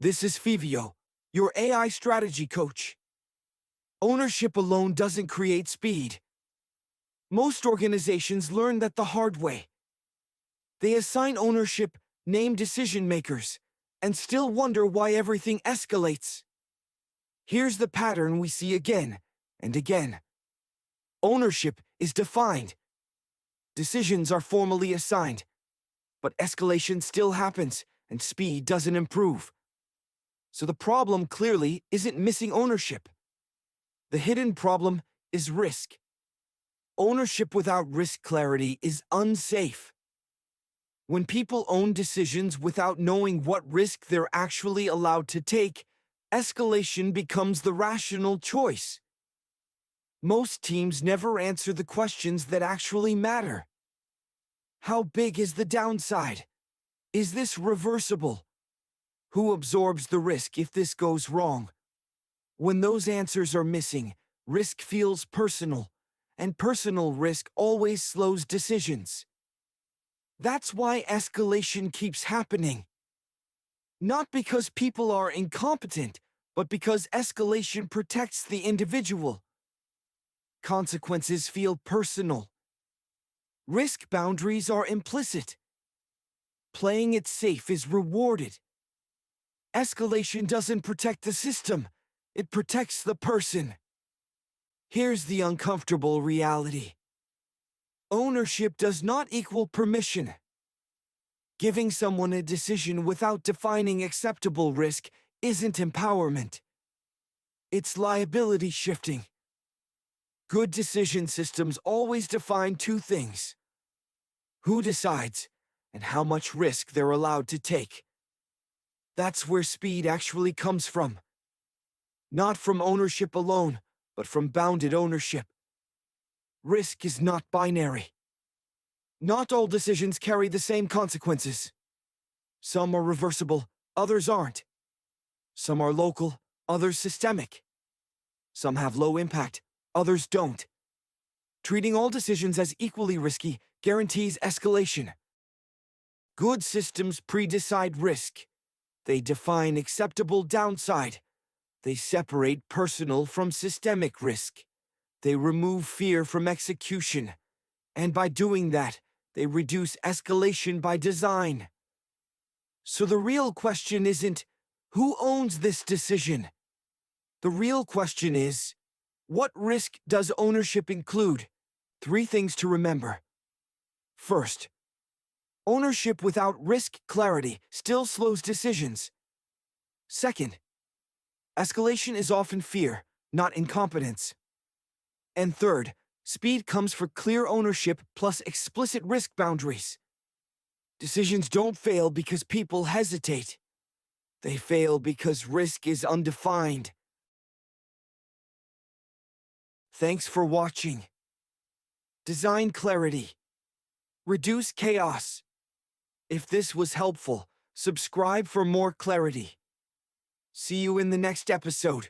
This is Fivio, your AI strategy coach. Ownership alone doesn't create speed. Most organizations learn that the hard way. They assign ownership, name decision makers, and still wonder why everything escalates. Here's the pattern we see again and again. Ownership is defined. Decisions are formally assigned, but escalation still happens and speed doesn't improve. So the problem clearly isn't missing ownership. The hidden problem is risk. Ownership without risk clarity is unsafe. When people own decisions without knowing what risk they're actually allowed to take, escalation becomes the rational choice. Most teams never answer the questions that actually matter. How big is the downside? Is this reversible? Who absorbs the risk if this goes wrong? When those answers are missing, risk feels personal, and personal risk always slows decisions. That's why escalation keeps happening. Not because people are incompetent, but because escalation protects the individual. Consequences feel personal. Risk boundaries are implicit. Playing it safe is rewarded. Escalation doesn't protect the system, it protects the person. Here's the uncomfortable reality. Ownership does not equal permission. Giving someone a decision without defining acceptable risk isn't empowerment. It's liability shifting. Good decision systems always define two things: who decides and how much risk they're allowed to take. That's where speed actually comes from. Not from ownership alone, but from bounded ownership. Risk is not binary. Not all decisions carry the same consequences. Some are reversible, others aren't. Some are local, others systemic. Some have low impact, others don't. Treating all decisions as equally risky guarantees escalation. Good systems pre-decide risk. They define acceptable downside. They separate personal from systemic risk. They remove fear from execution. And by doing that, they reduce escalation by design. So the real question isn't, who owns this decision? The real question is, what risk does ownership include? 3 things to remember. First, ownership without risk clarity still slows decisions. Second, escalation is often fear, not incompetence. And third, speed comes for clear ownership plus explicit risk boundaries. Decisions don't fail because people hesitate. They fail because risk is undefined. Thanks for watching. Design clarity. Reduce chaos. If this was helpful, subscribe for more clarity. See you in the next episode.